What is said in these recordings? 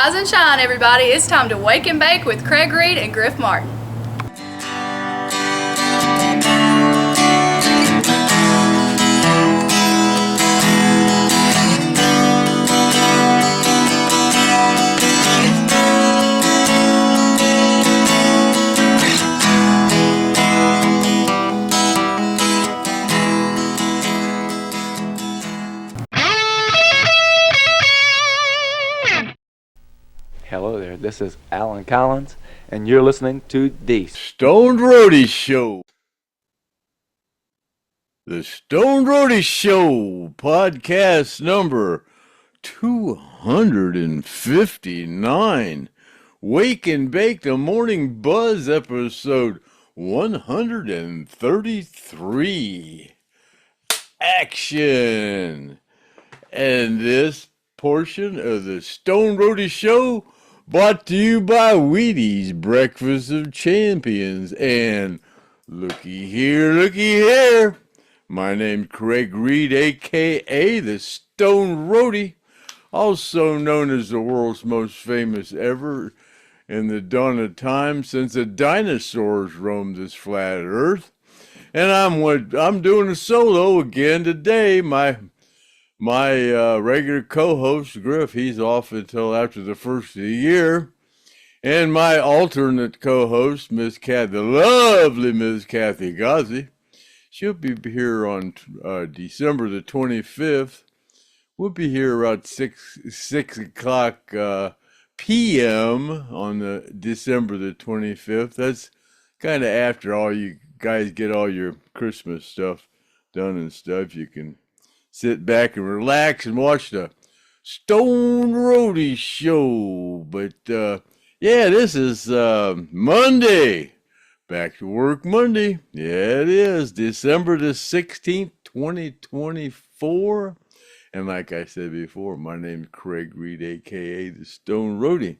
Rise and shine, everybody. It's time to wake and bake with Craig Reed and Griff Martin. Hello there, this is Alan Collins, and you're listening to the STONED Roadie Show. The STONED Roadie Show, podcast number 259. Wake and Bake the Morning Buzz, episode 133. Action! And this portion of the STONED Roadie Show brought to you by Wheaties Breakfast of Champions. And looky here. My name's Craig Reed, a.k.a. the STONED Roadie, also known as the world's most famous ever in the dawn of time since the dinosaurs roamed this flat earth. And I'm doing a solo again today. My regular co-host, Griff, he's off until after the first of the year. And my alternate co-host, the lovely Miss Kathy Ghazi, she'll be here on December the 25th. We'll be here around 6 o'clock p.m. on the December the 25th. That's kind of after all you guys get all your Christmas stuff done and stuff. You can sit back and relax and watch the STONED Roadie Show. But, yeah, this is Monday. Back to work Monday. Yeah, it is. December the 16th, 2024. And like I said before, my name's Craig Reed, a.k.a. the STONED Roadie.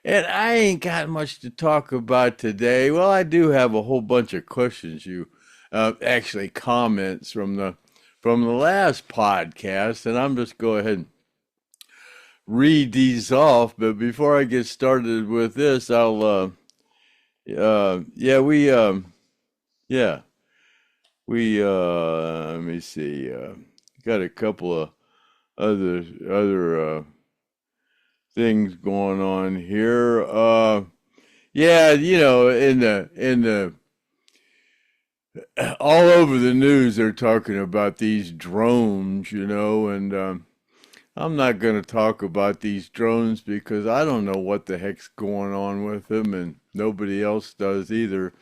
And I ain't got much to talk about today. Well, I do have a whole bunch of questions actually comments from the last podcast, and I'm just go ahead and read these off. But before I get started with this, I'll let me see, got a couple of other things going on here. In the all over the news, they're talking about these drones, and I'm not going to talk about these drones because I don't know what the heck's going on with them, and nobody else does either.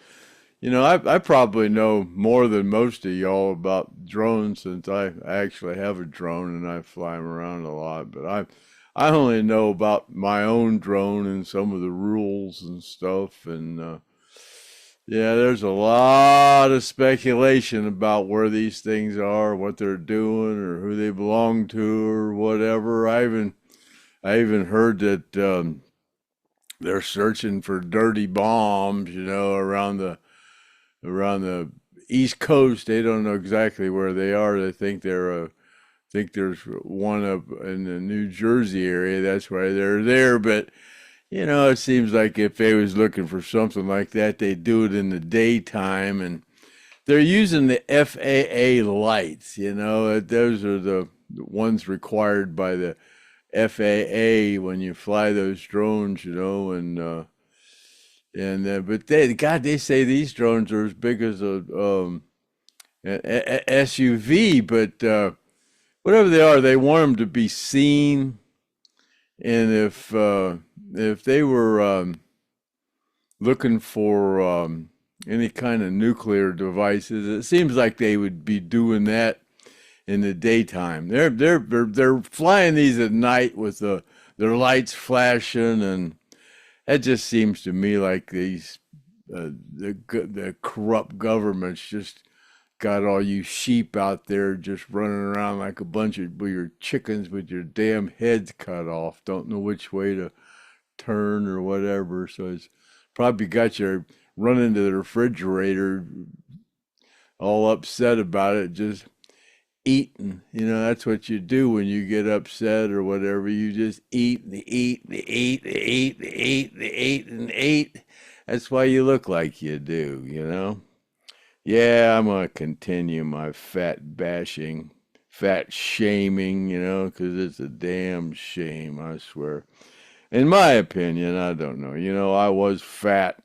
I probably know more than most of y'all about drones since I actually have a drone and I fly them around a lot, but I only know about my own drone and some of the rules and stuff, and there's a lot of speculation about where these things are, what they're doing, or who they belong to, or whatever. I even heard that they're searching for dirty bombs, around the East Coast. They don't know exactly where they are. They think there's one up in the New Jersey area. That's why they're there, but. It seems like if they was looking for something like that, they'd do it in the daytime, and they're using the FAA lights. Those are the ones required by the FAA when you fly those drones. But they say these drones are as big as a SUV, but whatever they are, they want them to be seen, and if they were looking for any kind of nuclear devices, it seems like they would be doing that in the daytime. They're flying these at night with their lights flashing, and that just seems to me like these the corrupt governments just got all you sheep out there just running around like a bunch of your chickens with your damn heads cut off. Don't know which way to turn or whatever. So it's probably got you running to the refrigerator all upset about it. Just eating. You know, that's what you do when you get upset or whatever. You just eat and eat and eat and eat and eat and eat and eat. That's why you look like you do, you know? Yeah, I'm going to continue my fat bashing, fat shaming, you know, because it's a damn shame, I swear. In my opinion, I don't know. You know, I was fat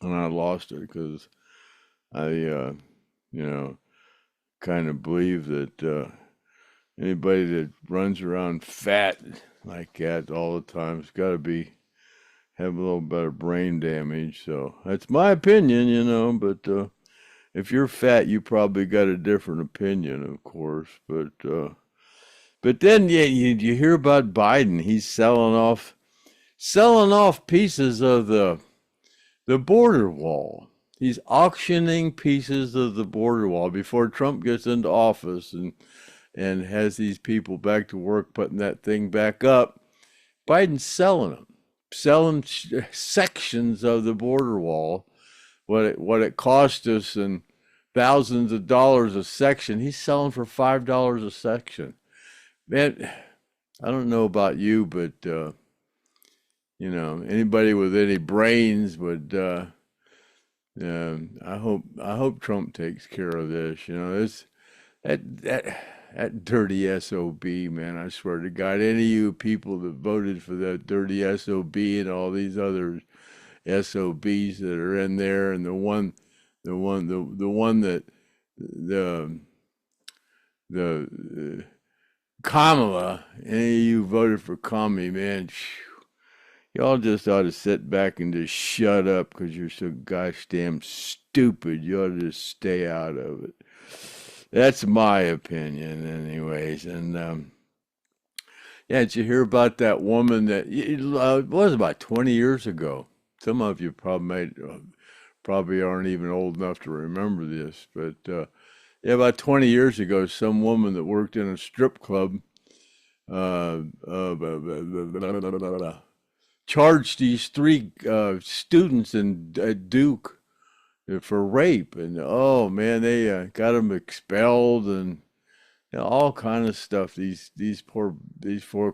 and I lost it because I, you know, kind of believe that anybody that runs around fat like that all the time has got to have a little bit of brain damage. So that's my opinion, you know. But if you're fat, you probably got a different opinion, of course. But then you hear about Biden. He's selling off pieces of the border wall. He's auctioning pieces of the border wall before Trump gets into office and has these people back to work putting that thing back up. Biden's selling sections of the border wall, what it cost us and thousands of dollars a section. He's selling for $5 a section. Man, I don't know about you, but you know, anybody with any brains would. I hope Trump takes care of this. You know, that dirty SOB, man. I swear to God, any of you people that voted for that dirty SOB and all these other SOBs that are in there, and the one that the Kamala, any of you voted for Kami, man. Y'all just ought to sit back and just shut up because you're so gosh damn stupid. You ought to just stay out of it. That's my opinion, anyways. And yeah, did you hear about that woman that it was about 20 years ago? Some of you probably aren't even old enough to remember this, but yeah, about 20 years ago, some woman that worked in a strip club charged these three students in Duke for rape, and oh man, they got them expelled and all kind of stuff. These four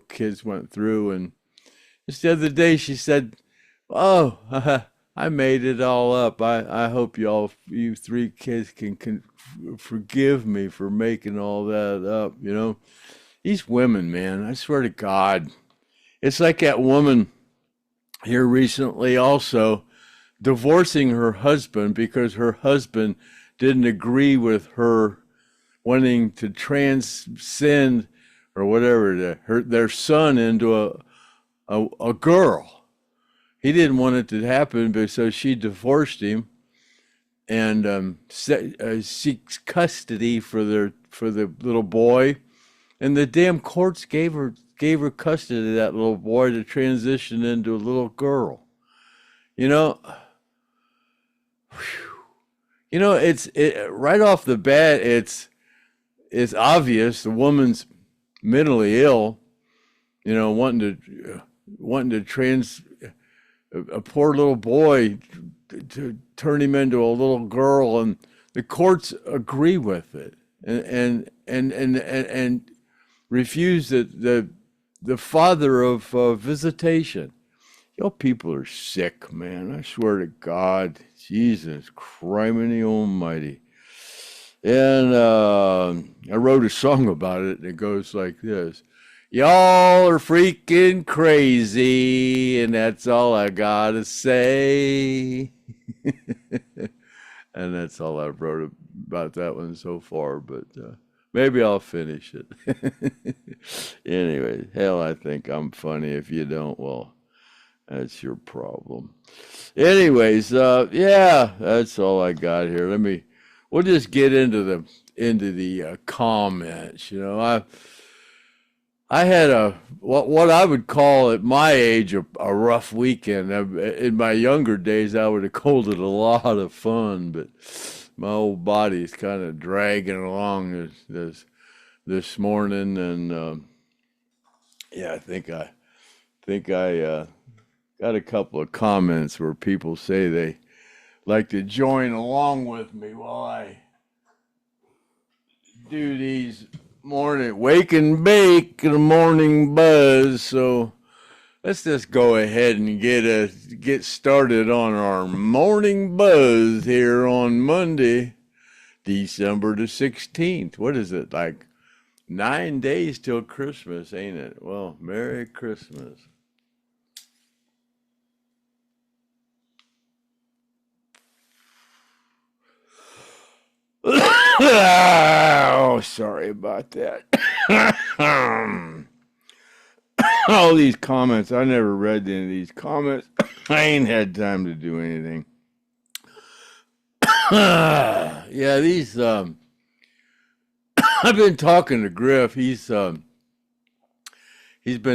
kids went through, and just the other day she said, "Oh, I made it all up. I hope you three kids can forgive me for making all that up." You know, these women, man, I swear to God, it's like that woman here recently also divorcing her husband because her husband didn't agree with her wanting to transcend or whatever their son into a girl. He didn't want it to happen, but so she divorced him and seeks custody for the little boy, and the damn courts gave her custody of that little boy to transition into a little girl. You know, it's right off the bat. It's obvious the woman's mentally ill. You know, wanting to trans a poor little boy to turn him into a little girl, and the courts agree with it and refuse the father of visitation. Y'all people are sick, man. I swear to God, Jesus criminy almighty. And I wrote a song about it, and it goes like this. Y'all are freaking crazy, and that's all I gotta say. And that's all I wrote about that one so far, but maybe I'll finish it. Anyway, hell, I think I'm funny. If you don't, well, that's your problem. Anyways, yeah, that's all I got here. We'll just get into the comments. You know, I had what I would call at my age a rough weekend. In my younger days, I would have called it a lot of fun, but my old body's kind of dragging along this morning, and yeah, I think I got a couple of comments where people say they like to join along with me while I do these morning wake and bake and morning buzz. So let's just go ahead and get started on our morning buzz here on Monday, December the 16th. What is it, like 9 days till Christmas, ain't it? Well, Merry Christmas. Oh, sorry about that. All these comments, I never read any of these comments. I ain't had time to do anything. Yeah, these, I've been talking to Griff. He's been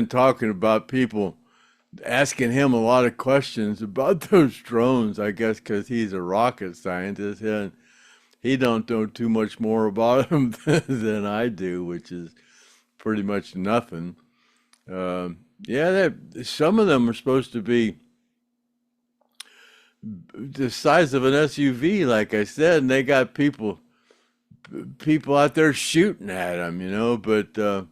talking about people asking him a lot of questions about those drones, I guess, because he's a rocket scientist and he don't know too much more about them than I do, which is pretty much nothing. Yeah, some of them are supposed to be the size of an SUV, like I said, and they got people out there shooting at them, you know. But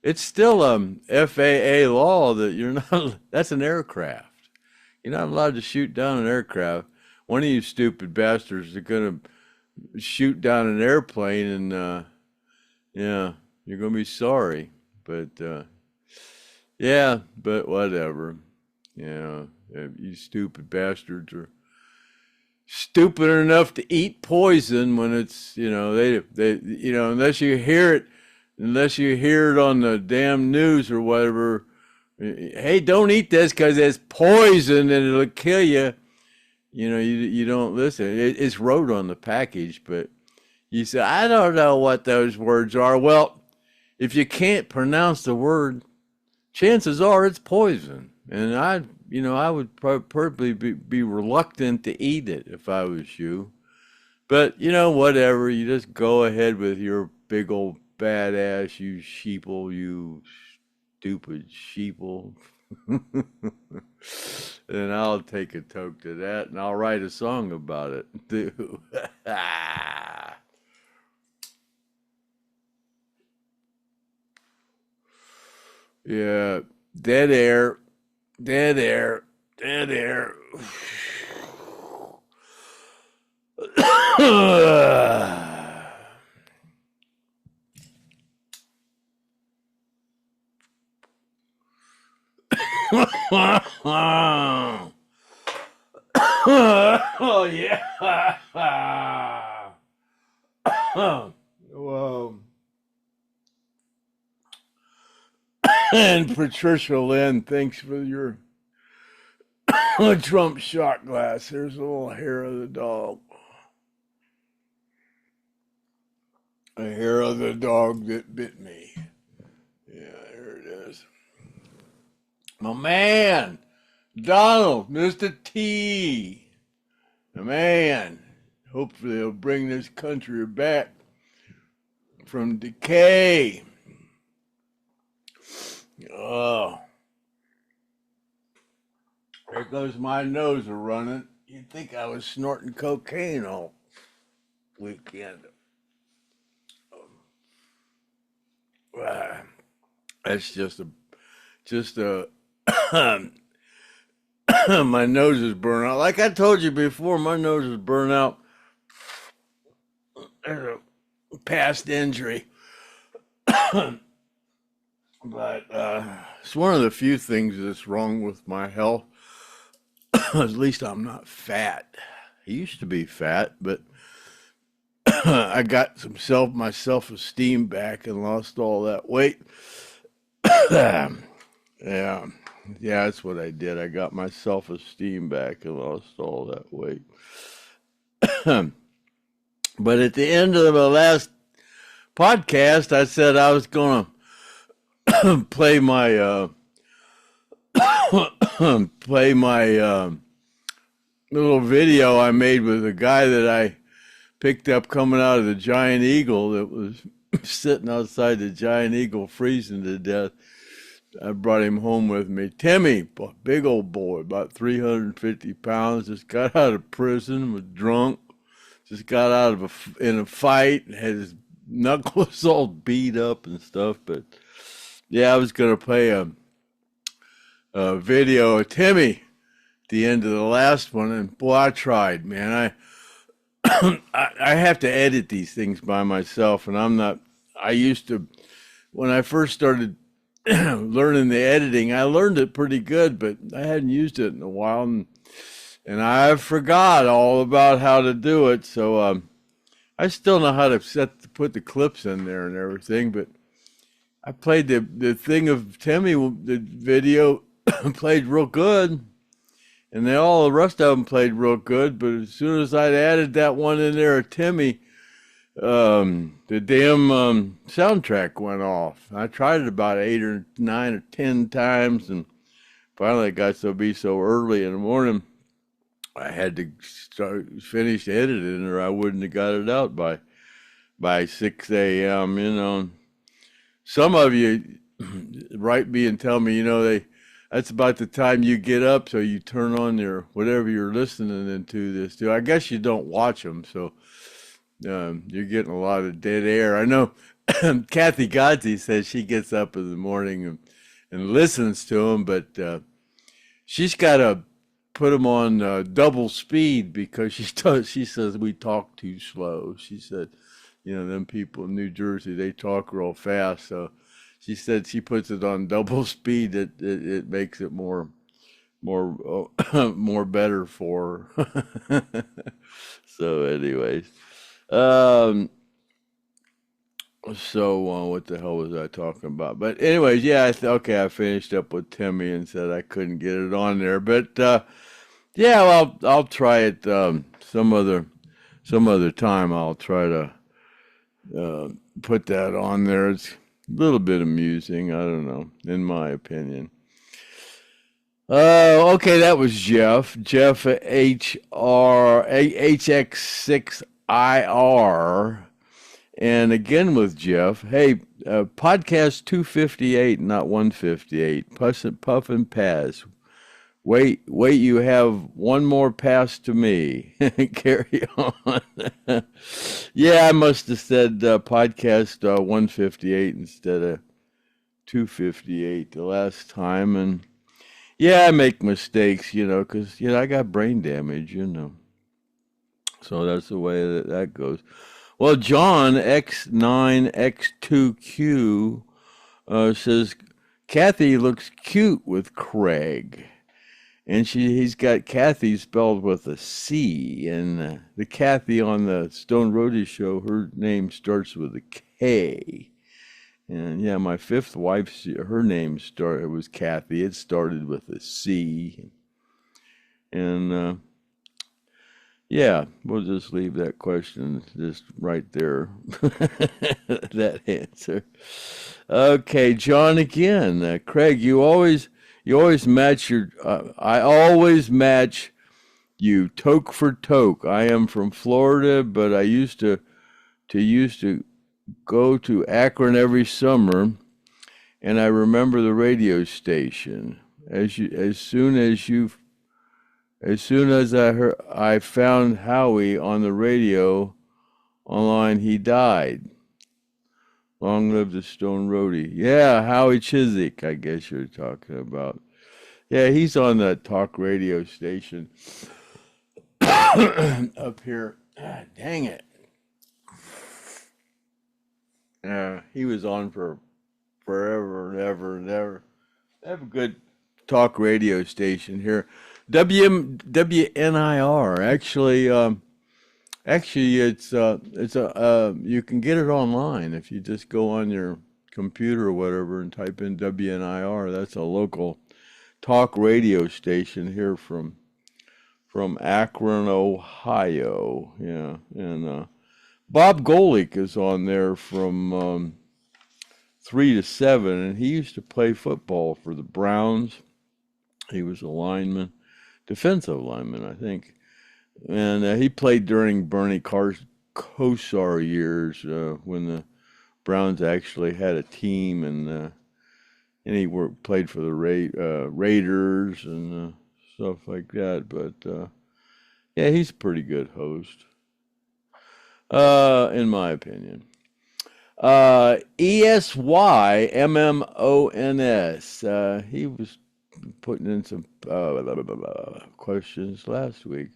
it's still FAA law that you're not. That's an aircraft. You're not allowed to shoot down an aircraft. One of you stupid bastards are gonna shoot down an airplane, and yeah, you're gonna be sorry. But yeah, but whatever. You know, you stupid bastards are stupid enough to eat poison when it's, you know, they you know, unless you hear it on the damn news or whatever. Hey, don't eat this because it's poison and it'll kill you. You know, you don't listen. It's wrote on the package, but you say, I don't know what those words are. Well, if you can't pronounce the word, chances are it's poison. And I would probably be reluctant to eat it if I was you. But, you know, whatever. You just go ahead with your big old badass, you sheeple, you stupid sheeple. And I'll take a toke to that, and I'll write a song about it, too. Yeah, dead air, dead air, dead air. Oh, yeah. Whoa. And Patricia Lynn, thanks for your Trump shot glass. There's a little hair of the dog. A hair of the dog that bit me. Yeah, here it is. My man, Donald, Mr. T. My man. Hopefully he'll bring this country back from decay. Oh. There goes my nose a running. You'd think I was snorting cocaine all weekend. That's just a my nose is burnt out. Like I told you before, my nose is burnt out. There's a past injury. But it's one of the few things that's wrong with my health. At least I'm not fat. I used to be fat, but I got my self-esteem back and lost all that weight. Yeah, that's what I did. I got my self-esteem back and lost all that weight. But at the end of the last podcast, I said I was going to play my little video I made with a guy that I picked up coming out of the Giant Eagle that was sitting outside the Giant Eagle freezing to death. I brought him home with me. Timmy, big old boy, about 350 pounds, just got out of prison, was drunk, just got out of in a fight, had his knuckles all beat up and stuff. But yeah, I was gonna play a video of Timmy at the end of the last one, and boy, I tried, man. I have to edit these things by myself, and I'm not. I used to, when I first started learning the editing, I learned it pretty good, but I hadn't used it in a while, and I forgot all about how to do it. So I still know how to put the clips in there and everything, but I played the thing of Timmy, the video played real good, and all the rest of them played real good. But as soon as I'd added that one in there of Timmy, the damn soundtrack went off. I tried it about 8 or 9 or 10 times, and finally it got so early in the morning, I had to finish editing, or I wouldn't have got it out by 6 a.m. You know, some of you write me and tell me, that's about the time you get up, so you turn on your whatever you're listening into this too. I guess you don't watch them, so you're getting a lot of dead air. I know Kathy Godsey says she gets up in the morning and listens to them, but she's got to put them on double speed because she says we talk too slow. She said, them people in New Jersey, they talk real fast. So she said she puts it on double speed. It makes it more better for her. So anyways, what the hell was I talking about? But anyways, yeah, I finished up with Timmy and said I couldn't get it on there, but yeah, well, I'll try it some other time. I'll try to put that on there. It's a little bit amusing. I don't know, in my opinion. Okay, that was Jeff. Jeff HX6IR. And again with Jeff, hey, podcast 258, not 158. Puff and Pass. Wait, you have one more pass to me. Carry on. Yeah, I must have said podcast 158 instead of 258 the last time. And yeah, I make mistakes, because, I got brain damage, So that's the way that goes. Well, John X9X2Q says, Kathy looks cute with Craig. And he's got Kathy spelled with a C. And the Kathy on the Stone Roadie show, her name starts with a K. And yeah, my fifth wife, her name was Kathy. It started with a C. And yeah, we'll just leave that question just right there. That answer. Okay, John again. Craig, you always match I always match you toke for toke. I am from Florida, but I used to go to Akron every summer, and I remember the radio station. As soon as I found Howie on the radio online, he died. Long live the Stone Roadie. Yeah, Howie Chiswick, I guess you're talking about. Yeah, he's on that talk radio station up here. Ah, dang it. He was on for forever and ever and ever. They have a good talk radio station here. WNIR. Actually, it's you can get it online if you just go on your computer or whatever and type in WNIR. That's a local talk radio station here from Akron, Ohio. Yeah, and Bob Golick is on there from 3 to 7, and he used to play football for the Browns. He was a lineman, defensive lineman, I think. And he played during Bernie Kosar years when the Browns actually had a team, and he played for the Raiders and stuff like that. But yeah, he's a pretty good host, in my opinion. ESYMMONS. He was putting in some questions last week.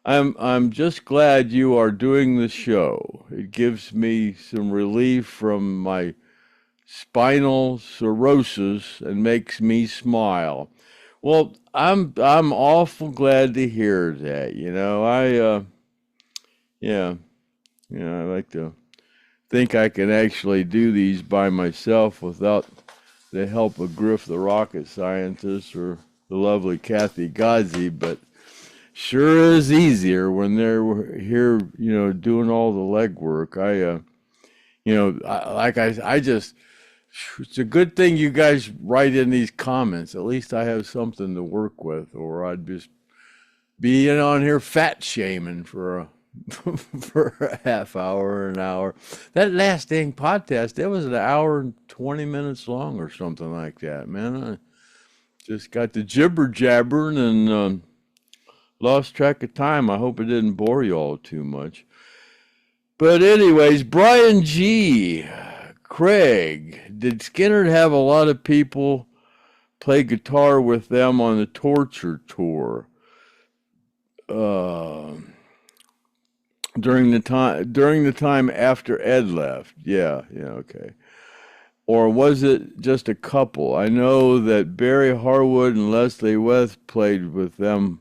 I'm just glad you are doing the show. It gives me some relief from my spinal cirrhosis and makes me smile. Well, I'm awful glad to hear that. Yeah, I like to think I can actually do these by myself without the help of Griff the rocket scientist or the lovely Kathy Gozzi, but sure is easier when they're here, doing all the legwork. It's a good thing you guys write in these comments. At least I have something to work with, or I'd just be on here fat shaming for a for a half hour, an hour. That last dang podcast, that was an hour and 20 minutes long or something like that, man. I just got the jibber jabbering and lost track of time. I hope it didn't bore you all too much. But anyways, Brian G. Craig, did Skynyrd have a lot of people play guitar with them on the Torture tour? During the time after Ed left. Yeah, okay. Or was it just a couple? I know that Barry Harwood and Leslie West played with them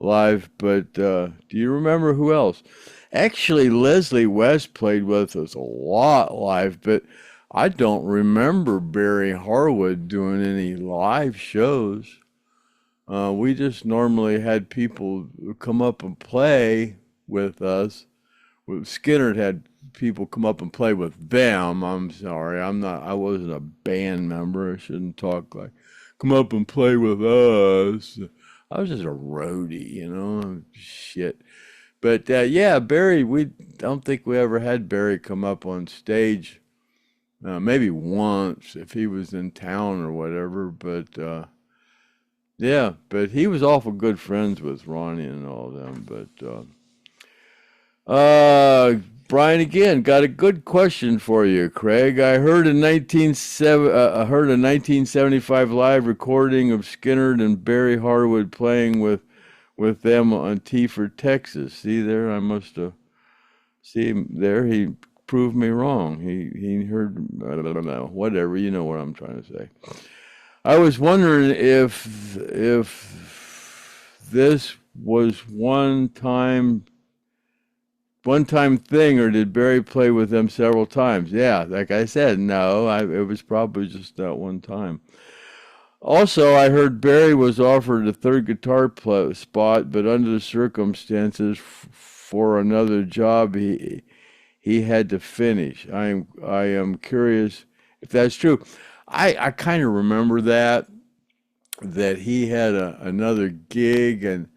live, but do you remember who else? Actually, Leslie West played with us a lot live, but I don't remember Barry Harwood doing any live shows. We just normally had people come up and play with us. Skynyrd had people come up and play with them. I'm sorry, I wasn't a band member. I shouldn't talk like, come up and play with us. I was just a roadie, shit. But yeah, Barry, we don't think we ever had Barry come up on stage. Maybe once if he was in town or whatever, but yeah, but he was awful good friends with Ronnie and all them. But Brian, again, got a good question for you, Craig. I heard a 1975 live recording of Skynyrd and Barry Harwood playing with them on Tiford, Texas. See there, I must have see there. He proved me wrong. He heard, I don't know, whatever. You know what I'm trying to say. I was wondering if this was one time thing, or did Barry play with them several times? Yeah, like I said, no, it was probably just that one time. Also, I heard Barry was offered a third guitar spot, but under the circumstances for another job, he had to finish. I am curious if that's true. I kind of remember that he had another gig, and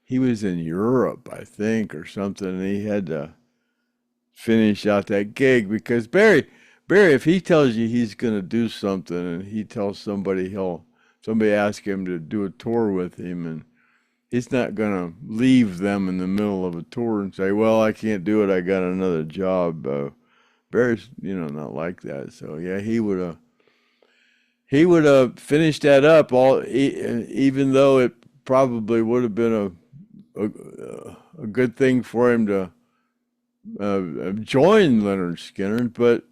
he was in Europe, I think, or something, and he had to finish out that gig because Barry, if he tells you he's going to do something and he tells somebody ask him to do a tour with him, and he's not going to leave them in the middle of a tour and say, well, I can't do it, I got another job. Barry's, not like that. So yeah, he would have finished that up even though it probably would have been a good thing for him to join Lynyrd Skynyrd, but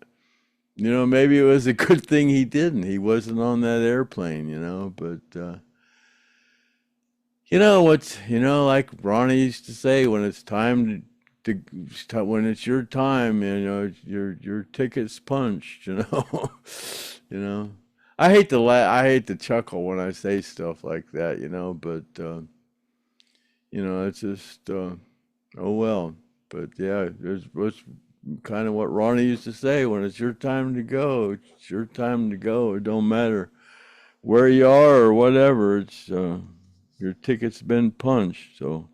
maybe it was a good thing he didn't. He wasn't on that airplane, but like Ronnie used to say, when it's time when it's your time, your ticket's punched, I hate to chuckle when I say stuff like that, but it's just oh well. But yeah, it's kind of what Ronnie used to say: when it's your time to go, it's your time to go. It don't matter where you are or whatever. It's your ticket's been punched. So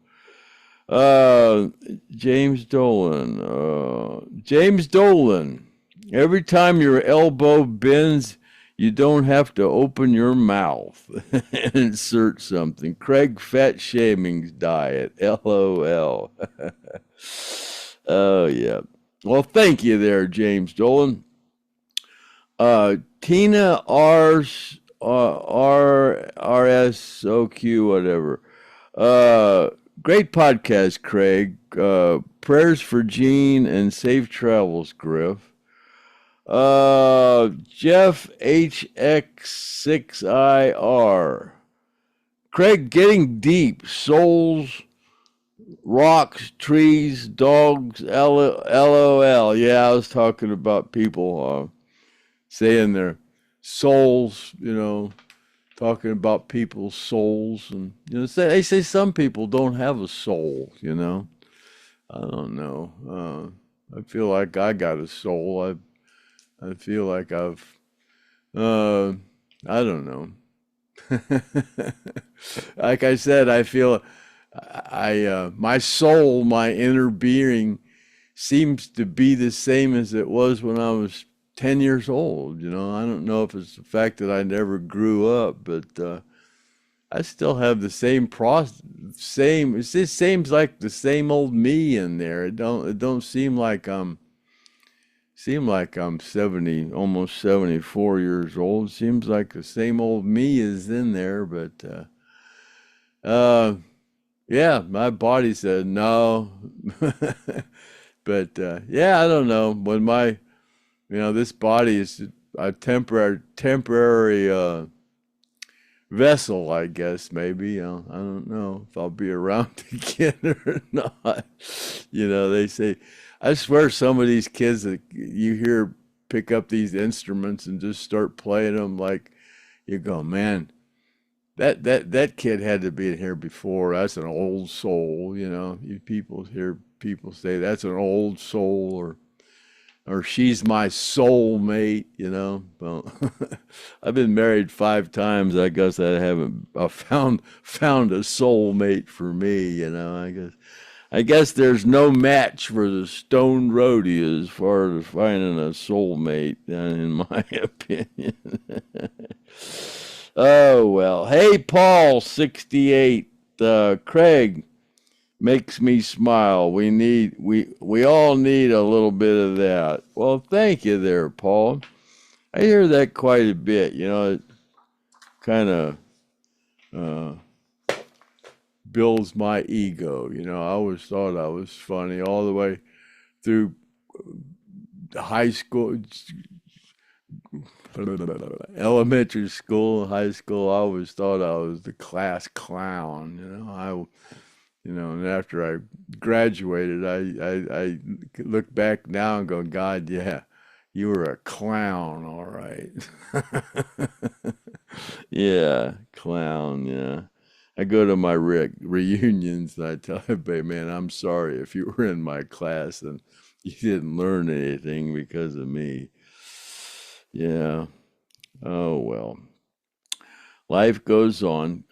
James Dolan, every time your elbow bends, you don't have to open your mouth and insert something. Craig Fat Shaming's diet. LOL. Oh, yeah. Well, thank you there, James Dolan. Tina RSOQ, whatever. Uh, Great podcast, Craig. Prayers for Gene and safe travels, Griff. Jeff HX6IR. Craig, getting deep. Souls, rocks, trees, dogs, LOL. Yeah, I was talking about people saying their souls, talking about people's souls. And, they say some people don't have a soul, I don't know. I feel like I got a soul. I feel like uh, I don't know. Like I said, I feel my soul, my inner being seems to be the same as it was when I was 10 years old. I don't know if it's the fact that I never grew up, but I still have the same, it just seems like the same old me in there. It don't seem like I'm 70, almost 74 years old. Seems like the same old me is in there, but yeah, my body said no. But yeah, I don't know. When this body is a temporary vessel, I guess, maybe. I don't know if I'll be around again or not. They say, I swear some of these kids that you hear pick up these instruments and just start playing them, like you go, man, that kid had to be in here before. That's an old soul. You people hear people say that's an old soul, or she's my soulmate. Well, I've been married 5 times. I guess I haven't found a soulmate for me. I guess there's no match for the STONED Roadie as far as finding a soulmate, in my opinion. Oh, well. Hey, Paul, 68. Craig makes me smile. We all need a little bit of that. Well, thank you there, Paul. I hear that quite a bit. It kind of builds my ego. I always thought I was funny all the way through high school, elementary school, high school. I always thought I was the class clown. And after I graduated, I look back now and go, God, yeah, you were a clown, all right. Yeah, clown, yeah. I go to my reunions and I tell everybody, man, I'm sorry if you were in my class and you didn't learn anything because of me. Yeah. Oh, well. Life goes on.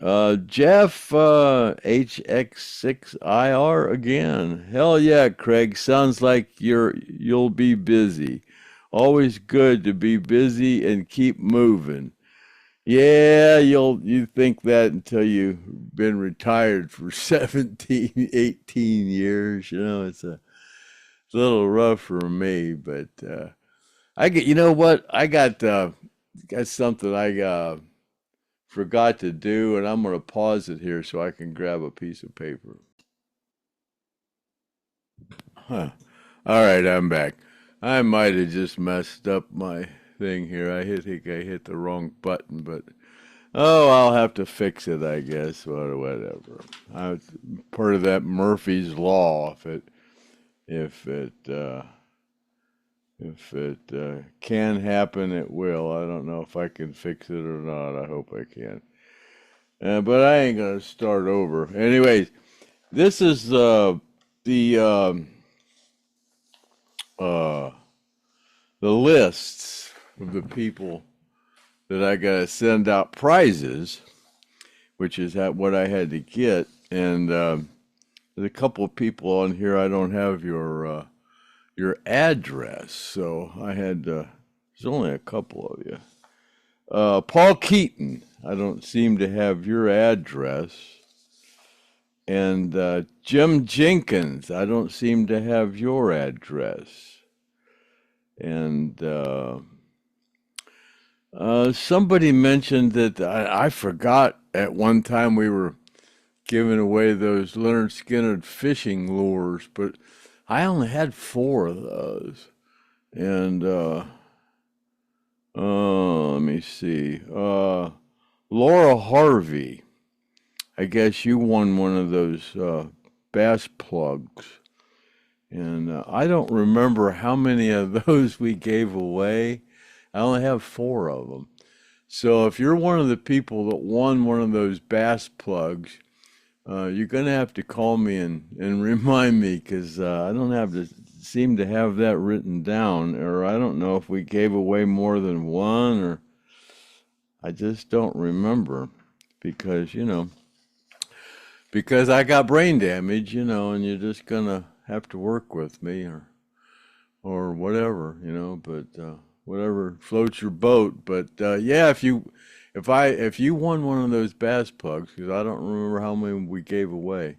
Jeff HX6IR again. Hell yeah, Craig. Sounds like you'll be busy. Always good to be busy and keep moving. Yeah, you think that until you've been retired for 17, 18 years. It's a little rough for me, but you know what? I got something I forgot to do, and I'm going to pause it here so I can grab a piece of paper. Huh. All right, I'm back. I might have just messed up my thing here. I think I hit the wrong button, but I'll have to fix it, I guess. Whatever. Part of that Murphy's Law. If it can happen, it will. I don't know if I can fix it or not. I hope I can. But I ain't gonna start over. Anyways, this is the lists of the people that I gotta send out prizes, which is what I had to get. And there's a couple of people on here I don't have your address, so I had there's only a couple of you. Paul Keaton, I don't seem to have your address. And Jim Jenkins, I don't seem to have your address. And somebody mentioned that I forgot at one time we were giving away those Lynyrd Skynyrd fishing lures, but I only had 4 of those. And let me see. Laura Harvey, I guess you won one of those bass plugs. And I don't remember how many of those we gave away. I only have 4 of them. So if you're one of the people that won one of those bass plugs, you're going to have to call me and remind me, because I don't seem to have that written down, or I don't know if we gave away more than one, or I just don't remember, because, because I got brain damage, and you're just going to have to work with me or whatever, but whatever floats your boat. But yeah, if you won one of those bass plugs, because I don't remember how many we gave away,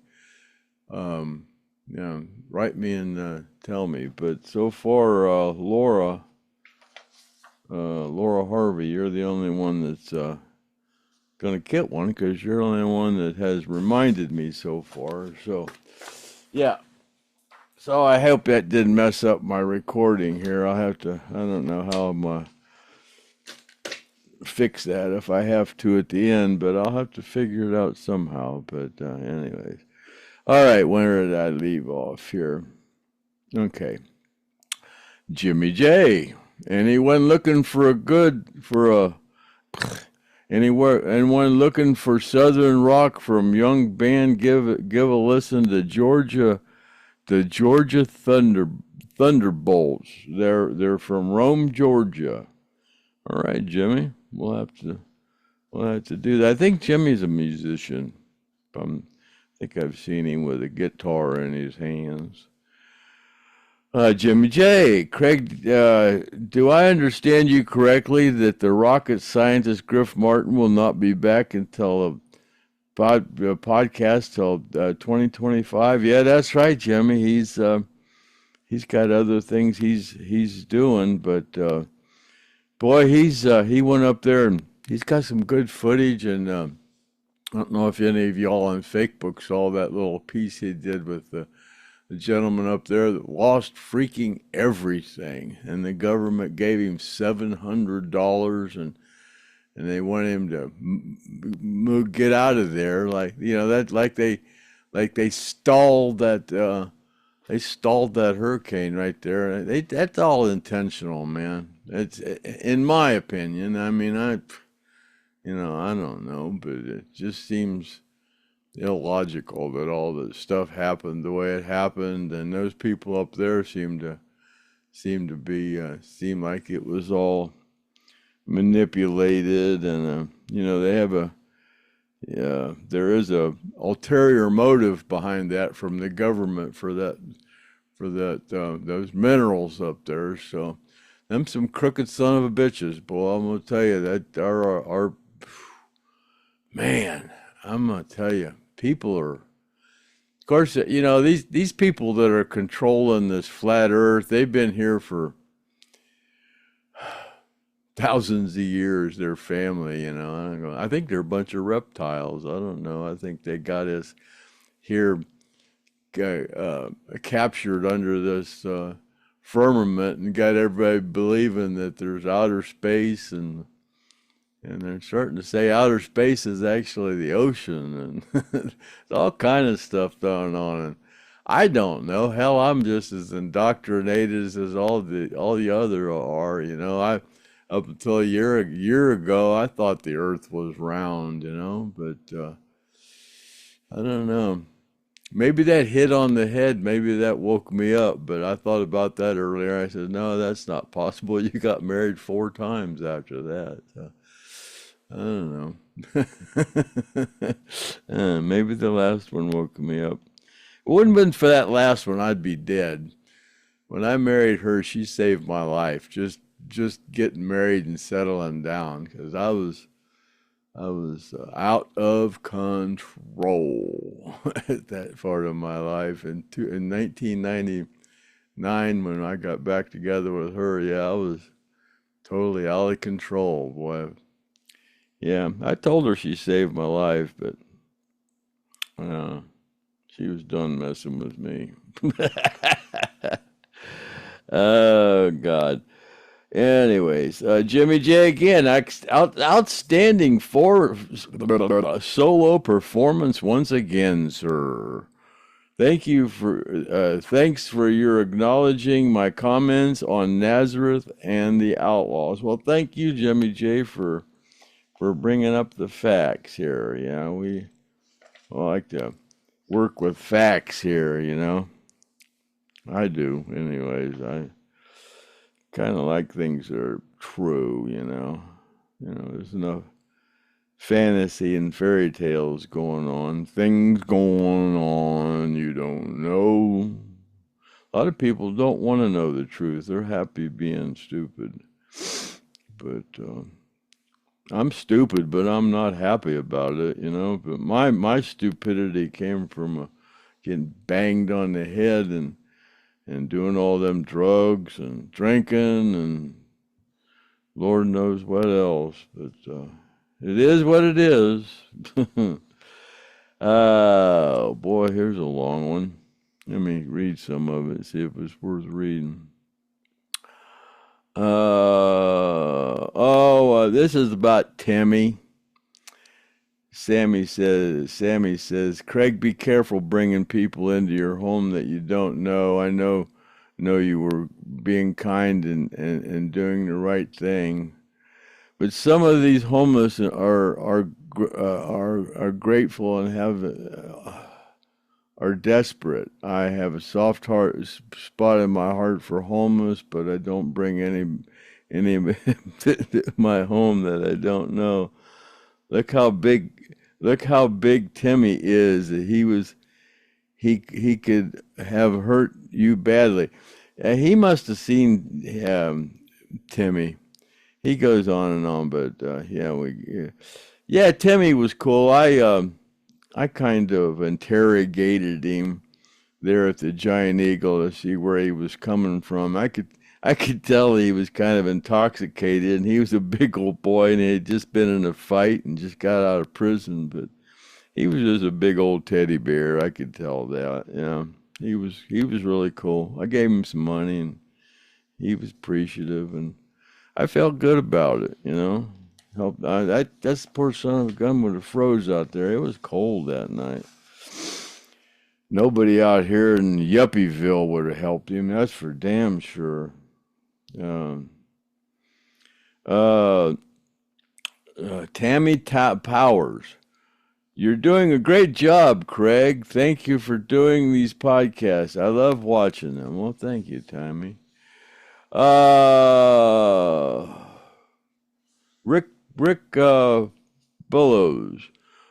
write me and tell me. But so far, Laura Harvey, you're the only one that's gonna get one, because you're the only one that has reminded me so far. So yeah. So I hope that didn't mess up my recording here. I don't know how I'm gonna fix that if I have to at the end, but I'll have to figure it out somehow. But anyways. All right, where did I leave off here? Okay. Jimmy J. Anyone looking for anyone looking for Southern rock from young band, give a listen to the Georgia Thunderbolts. They're from Rome, Georgia. All right, Jimmy. We'll have to do that. I think Jimmy's a musician. I think I've seen him with a guitar in his hands. Jimmy J. Craig, do I understand you correctly that the rocket scientist Griff Martin will not be back until podcast till 2025? Yeah, that's right, Jimmy. He's got other things he's doing, but boy, he went up there and he's got some good footage. And I don't know if any of y'all on Facebook saw that little piece he did with the gentleman up there that lost freaking everything, and the government gave him $700, and they wanted him to get out of there, like they stalled that hurricane right there. That's all intentional, man. It's, in my opinion. I mean, I don't know, but it just seems illogical that all the stuff happened the way it happened, and those people up there seem like it was all manipulated, and they have there is a ulterior motive behind that from the government for those minerals up there. So them some crooked son of a bitches, boy. I'm gonna tell you that our man, I'm gonna tell you, people are, of course, these people that are controlling this flat earth, they've been here for thousands of years, their family, I think they're a bunch of reptiles. I don't know. I think they got us here captured under this firmament and got everybody believing that there's outer space, and they're starting to say outer space is actually the ocean, and there's all kind of stuff going on. And I don't know. Hell, I'm just as indoctrinated as all the other are. I up until a year ago, I thought the Earth was round. But I don't know. Maybe that hit on the head, maybe that woke me up. But I thought about that earlier. I said, no, that's not possible. You got married 4 times after that. So, I don't know. Maybe the last one woke me up. It wouldn't have been for that last one, I'd be dead. When I married her, she saved my life. Just getting married and settling down, because I was out of control at that part of my life. In 1990, 9 when I got back together with her. Yeah, I was totally out of control, boy. Yeah, I told her she saved my life, but she was done messing with me. Oh, God. Anyways, Jimmy J again, outstanding solo performance once again, sir. Thanks for your acknowledging my comments on Nazareth and the Outlaws. Well, thank you, Jimmy J, for bringing up the facts here. Yeah, we like to work with facts here, you know. I do, anyways. I kind of like things that are true, you know. There's enough fantasy and fairy tales going on, things going on you don't know. A lot of people don't want to know the truth. They're happy being stupid. But I'm stupid, but I'm not happy about it, you know. But my stupidity came from getting banged on the head and doing all them drugs and drinking and Lord knows what else. But it is what it is. Oh, boy, here's a long one. Let me read some of it, see if it's worth reading. This is about Timmy. Sammy says, Craig, be careful bringing people into your home that you don't know. I know you were being kind and doing the right thing. But some of these homeless are grateful and are desperate. I have a soft spot in my heart for homeless, but I don't bring any to my home that I don't know. Look how big Timmy is. He could have hurt you badly. He must have seen Timmy. He goes on and on, but Timmy was cool. I kind of interrogated him there at the Giant Eagle to see where he was coming from. I could tell he was kind of intoxicated, and he was a big old boy, and he had just been in a fight and just got out of prison. But he was just a big old teddy bear. I could tell that. Yeah, he was really cool. I gave him some money, and he was appreciative, and I felt good about it, you know. That's the poor son of a gun would have froze out there. It was cold that night. Nobody out here in Yuppieville would have helped him. That's for damn sure. Tammy Powers. You're doing a great job, Craig. Thank you for doing these podcasts. I love watching them. Well, thank you, Tammy. Rick Billows.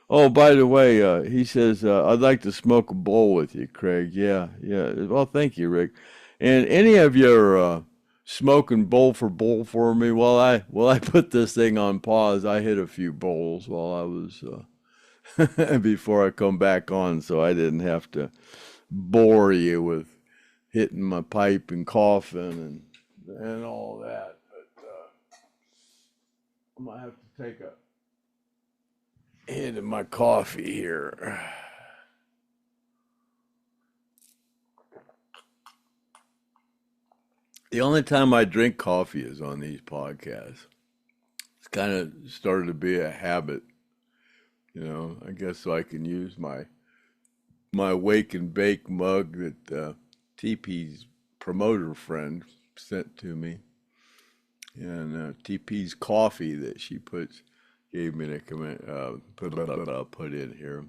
Oh, by the way, he says, I'd like to smoke a bowl with you, Craig. Yeah. Well, thank you, Rick. And any of your smoking bowl for me while I put this thing on pause. I hit a few bowls while I was before I come back on, so I didn't have to bore you with hitting my pipe and coughing and all that. But I might have to take a hit of my coffee here. The only time I drink coffee is on these podcasts. It's kind of started to be a habit, you know. I guess so I can use my wake and bake mug that TP's promoter friend sent to me, and TP's coffee that she gave me to put in here.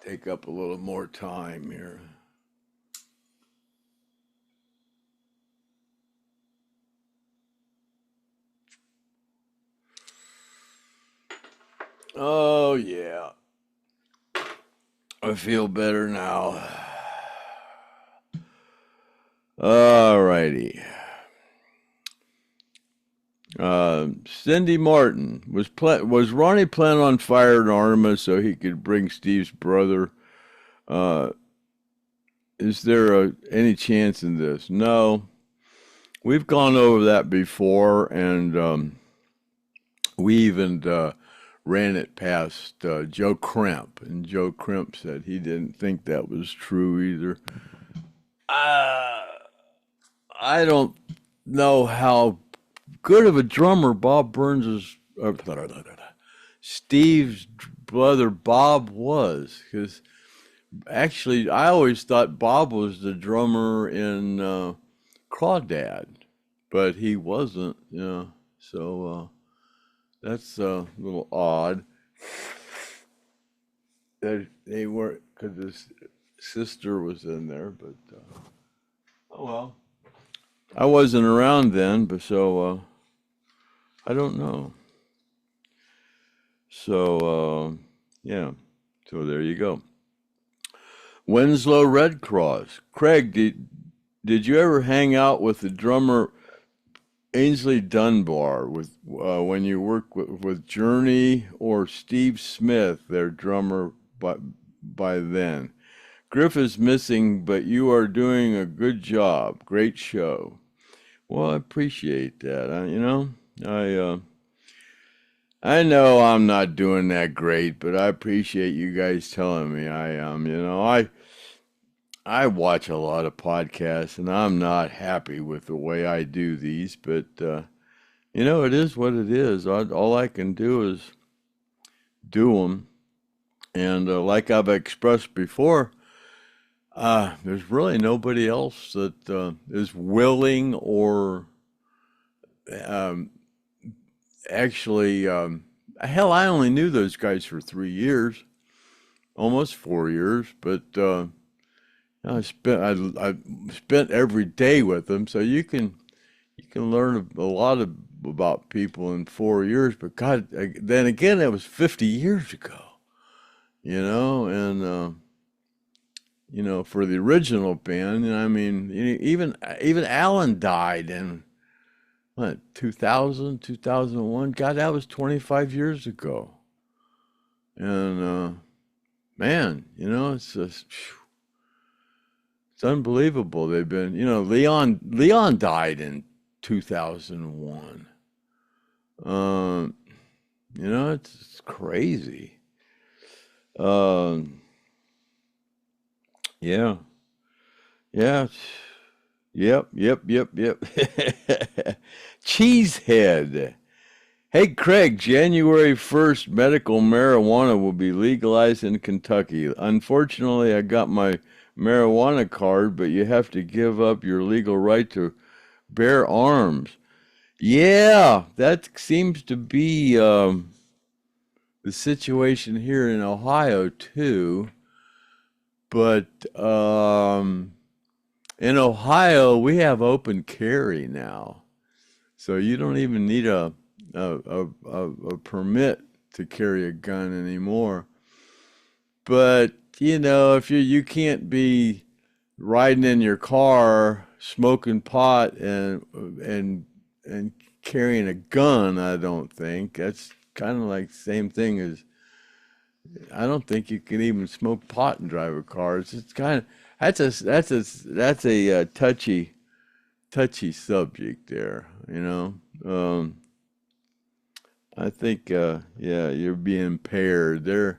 Take up a little more time here. Oh, yeah. I feel better now. All righty. Cindy Martin, was Ronnie planning on firing Arma so he could bring Steve's brother? Is there any chance in this? No. We've gone over that before, and we even ran it past Joe Crimp, and Joe Crimp said he didn't think that was true either. I don't know how good of a drummer Bob Burns is. Steve's brother Bob was, because actually I always thought Bob was the drummer in Crawdad, but he wasn't. Yeah, so that's a little odd that they weren't, because his sister was in there. But oh well, I wasn't around then, but so I don't know. So yeah, so there you go. Winslow Red Cross. Craig, did you ever hang out with the drummer Ainsley Dunbar when you worked with Journey, or Steve Smith, their drummer by then? Griff is missing, but you are doing a good job. Great show. Well, I appreciate that. I know I'm not doing that great, but I appreciate you guys telling me I am. I watch a lot of podcasts, and I'm not happy with the way I do these, but it is what it is. All I can do is do them, and like I've expressed before, there's really nobody else that is willing or actually, hell, I only knew those guys for 3 years, almost 4 years, but I spent every day with them, so you can learn a lot about people in 4 years. But God, then again, it was 50 years ago, and for the original band, I mean, even Alan died in what, 2000, 2001? God, that was 25 years ago. And man, it's just, it's unbelievable. They've been, Leon died in 2001. It's crazy. Yeah. Yeah. Yep. Cheesehead. Hey, Craig, January 1st, medical marijuana will be legalized in Kentucky. Unfortunately, I got my marijuana card, but you have to give up your legal right to bear arms. Yeah, that seems to be the situation here in Ohio, too. But in Ohio, we have open carry now. So you don't even need a permit to carry a gun anymore. But if you can't be riding in your car smoking pot and carrying a gun, I don't think. That's kind of like the same thing as, I don't think you can even smoke pot and drive a car. It's just kind of, that's a touchy subject there, I think, you're being impaired. A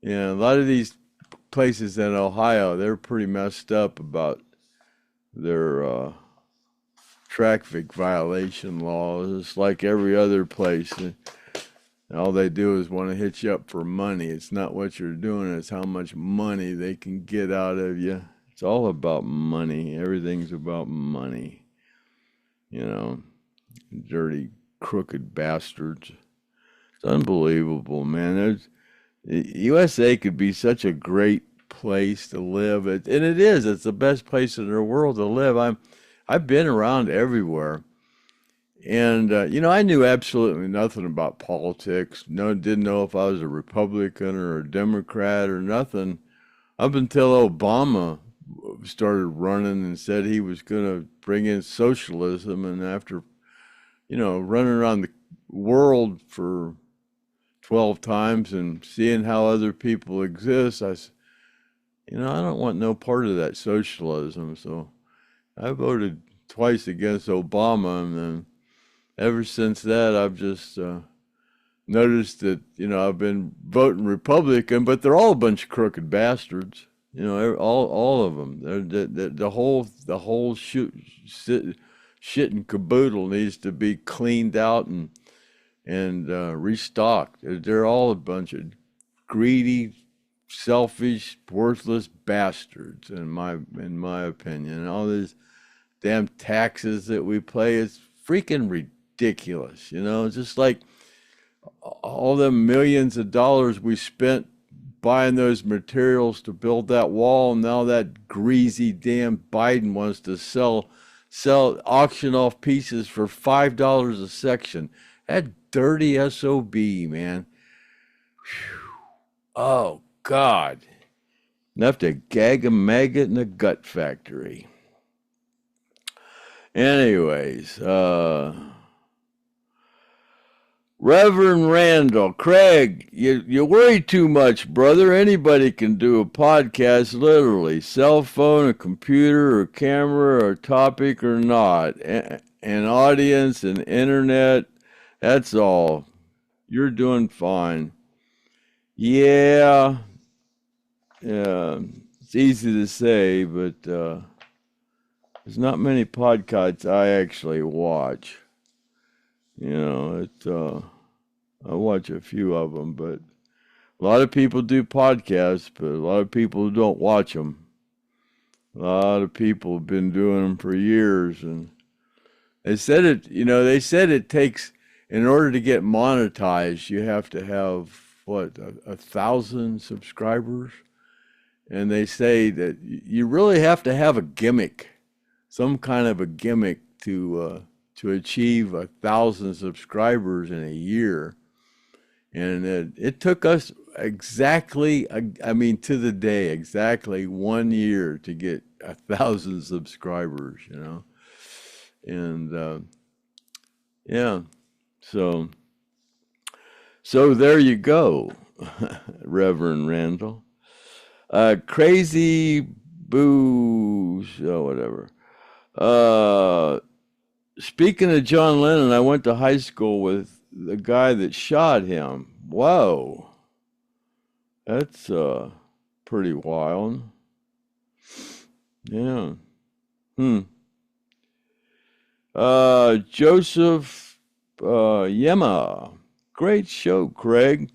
lot of these places in Ohio, they're pretty messed up about their traffic violation laws. It's like every other place. All they do is want to hit you up for money. It's not what you're doing, it's how much money they can get out of you. It's all about money. Everything's about money. Dirty, crooked bastards. It's unbelievable, man. USA could be such a great place to live. And it is. It's the best place in the world to live. I've been around everywhere. And, I knew absolutely nothing about politics. Didn't know if I was a Republican or a Democrat or nothing, up until Obama started running and said he was going to bring in socialism. And after running around the world for 12 times and seeing how other people exist, I don't want no part of that socialism. So I voted twice against Obama, and then ever since that, I've just noticed that, I've been voting Republican, but they're all a bunch of crooked bastards. All of them. The whole shit and caboodle needs to be cleaned out and restocked. They're all a bunch of greedy, selfish, worthless bastards, in my opinion. And all these damn taxes that we pay is freaking ridiculous. Just like all the millions of dollars we spent buying those materials to build that wall, and now that greasy damn Biden wants to auction off pieces for $5 a section. That dirty SOB, man. Whew. Oh, God. Enough to gag a maggot in a gut factory. Anyways, Reverend Randall, Craig, you worry too much, brother. Anybody can do a podcast, literally. Cell phone, a computer, or camera, or topic or not. An audience, an internet, that's all. You're doing fine. Yeah, it's easy to say, but there's not many podcasts I actually watch. I watch a few of them, but a lot of people do podcasts, but a lot of people don't watch them. A lot of people have been doing them for years, and they said it takes, in order to get monetized, you have to have, 1,000 subscribers? And they say that you really have to have a gimmick, some kind of a gimmick to achieve 1,000 subscribers in a year. And it took us exactly, to the day, exactly 1 year to get 1,000 subscribers, And yeah, so there you go, Reverend Randall. Crazy Boo, whatever. Speaking of John Lennon, I went to high school with the guy that shot him. Whoa. That's pretty wild. Yeah. Joseph Yema. Great show, Craig.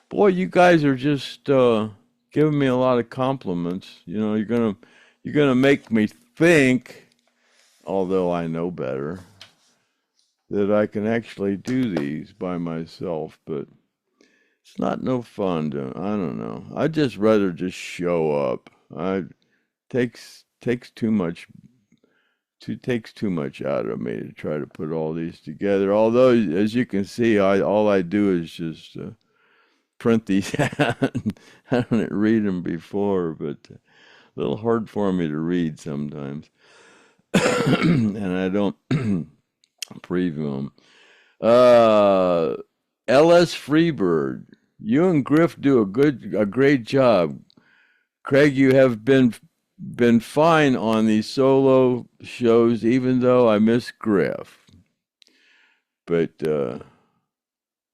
Boy, you guys are just giving me a lot of compliments. You're gonna make me think, although I know better, that I can actually do these by myself, but it's not no fun to, I don't know. I'd just rather just show up. Takes too much out of me to try to put all these together. Although, as you can see, all I do is just print these out. I don't read them before, but a little hard for me to read sometimes. And I don't preview them. L.S. Freebird, you and Griff do a great job. Craig, you have been fine on these solo shows, even though I miss Griff. But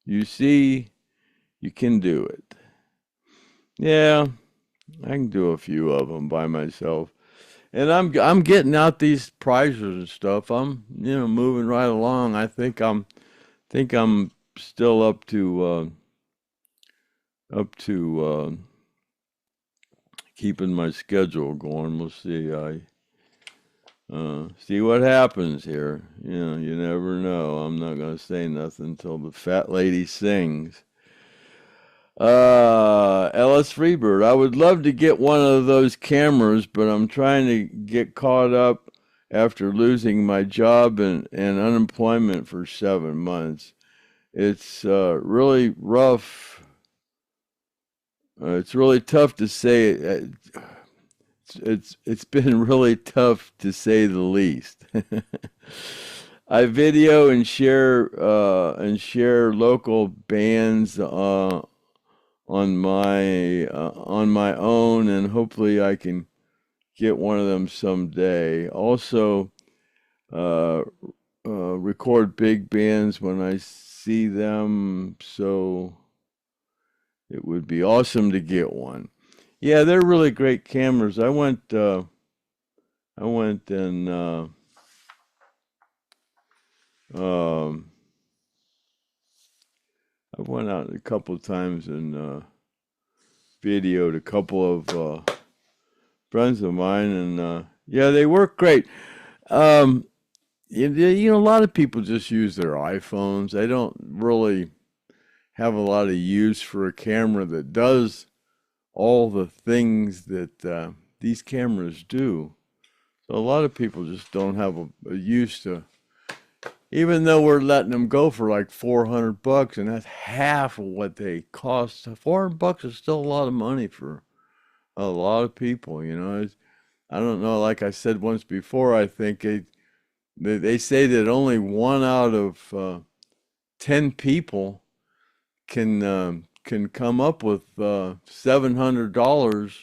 you see, you can do it. Yeah, I can do a few of them by myself. And I'm getting out these prizes and stuff. I'm moving right along. I think I'm still up to keeping my schedule going. We'll see. See what happens here. You never know. I'm not gonna say nothing until the fat lady sings. Ellis Freebird, I would love to get one of those cameras, but I'm trying to get caught up after losing my job and unemployment for 7 months. It's really rough. It's really tough to say. It's been really tough to say the least. I video and share local bands on my own, and hopefully I can get one of them someday. Also, uh, record big bands when I see them, so it would be awesome to get one. Yeah, they're really great cameras. I went and um, I went out a couple of times and videoed a couple of friends of mine, and yeah, they work great. Um, you know, a lot of people just use their iPhones. They don't really have a lot of use for a camera that does all the things that these cameras do. So a lot of people just don't have a use to, even though we're letting them go for like $400, and that's half of what they cost. $400 is still a lot of money for a lot of people, you know. I don't know, like I said once before, I think they say that only 1 out of 10 people can come up with $700.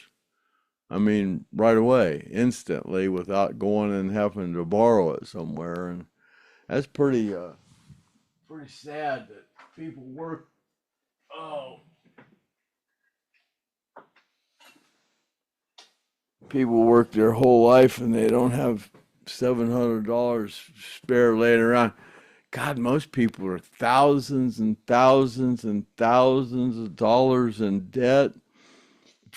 I mean, right away, instantly, without going and having to borrow it somewhere, and that's pretty sad that people work. Oh, people work their whole life and they don't have $700 spare later on. God, most people are thousands and thousands and thousands of dollars in debt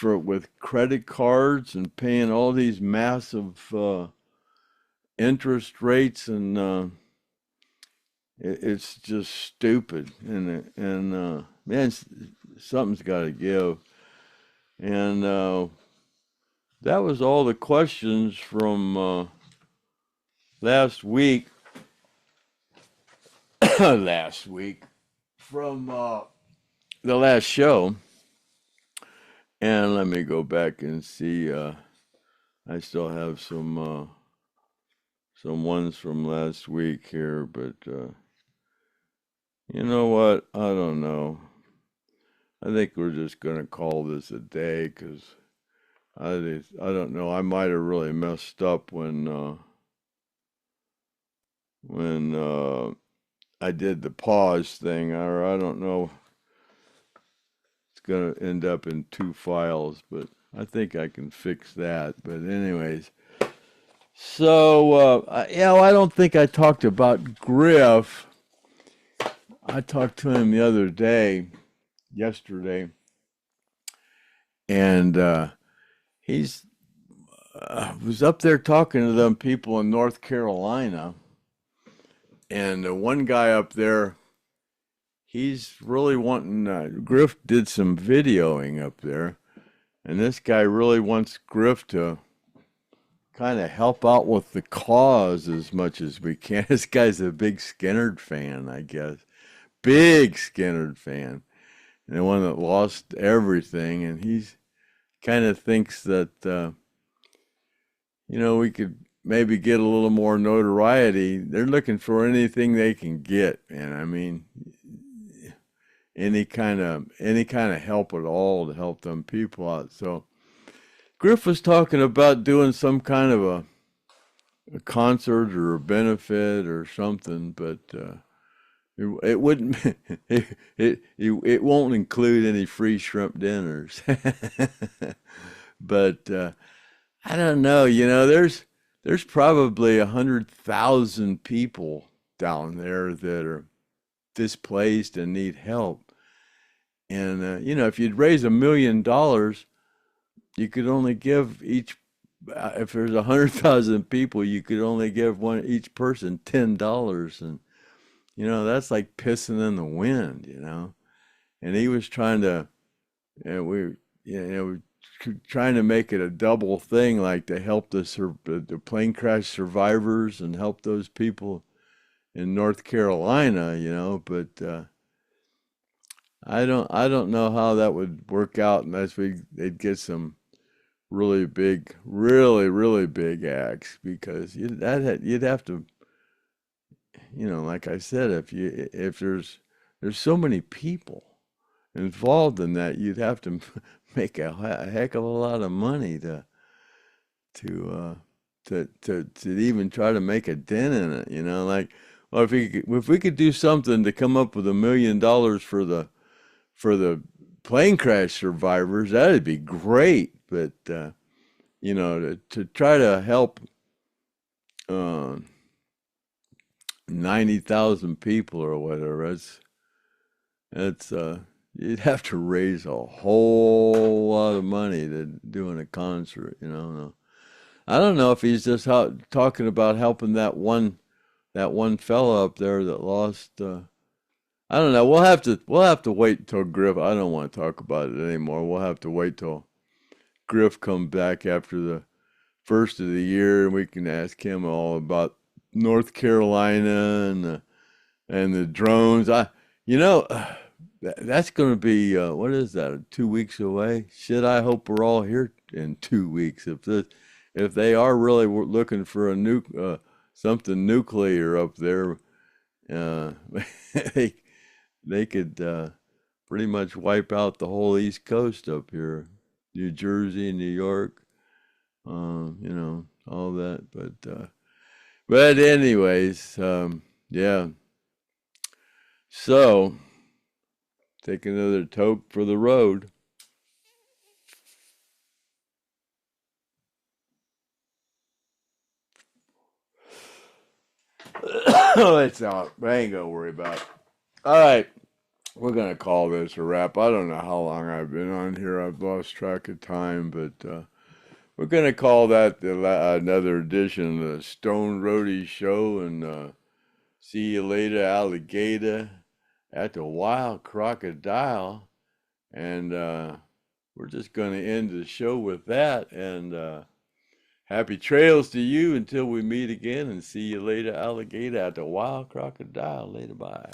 with credit cards and paying all these massive interest rates, and it's just stupid. And man, something's got to give. And that was all the questions from last week. Last week from the last show. And let me go back and see. I still have some ones from last week here, but you know what? I don't know. I think we're just gonna call this a day, because I don't know. I might have really messed up when I did the pause thing, or I don't know. It's gonna end up in 2 files, but I think I can fix that. But anyways, so yeah, well, I don't think I talked about Griff. I talked to him the other day, yesterday, and he's was up there talking to them people in North Carolina, and one guy up there, he's really wanting. Griff did some videoing up there, and this guy really wants Griff to kind of help out with the cause as much as we can. This guy's a big Skynyrd fan, I guess. Big Skynyrd fan. And the one that lost everything. And he's kind of thinks that, you know, we could maybe get a little more notoriety. They're looking for anything they can get. And I mean, any kind of help at all to help them people out. So Griff was talking about doing some kind of a concert or a benefit or something, but it wouldn't. It won't include any free shrimp dinners. But I don't know. You know, there's probably 100,000 people down there that are displaced and need help. And you know, if you'd raise $1 million, you could only give each. If there's 100,000 people, you could only give each person $10, and you know that's like pissing in the wind, you know. And he was trying to, trying to make it a double thing, like to help the plane crash survivors and help those people in North Carolina, you know. But I don't know how that would work out unless they'd get some really big, really big acts, because you'd have to, like I said, if there's so many people involved in that, you'd have to make a heck of a lot of money to even try to make a dent in it. Like, well, if we could do something to come up with $1 million for the plane crash survivors, that'd be great. But to try to help 90,000 people or whatever, that's you'd have to raise a whole lot of money to doing a concert. I don't know if he's just talking about helping that one fella up there that lost. I don't know. We'll have to wait till Griff. I don't want to talk about it anymore. We'll have to wait till Griff comes back after the first of the year, and we can ask him all about North Carolina and the drones. That's going to be what is that? 2 weeks away. Shit, I hope we're all here in 2 weeks. If they are really looking for something nuclear up there, they could pretty much wipe out the whole East Coast up here, New Jersey, New York, all that. But anyways, yeah. So take another toke for the road. It's out. I ain't gonna worry about it. All right, we're gonna call this a wrap. I don't know how long I've been on here. I've lost track of time, but we're gonna call that another edition of the Stone Roadie Show. And see you later, alligator, at the Wild Crocodile. And we're just gonna end the show with that. And happy trails to you until we meet again, and see you later, alligator, at the Wild Crocodile. Later, bye.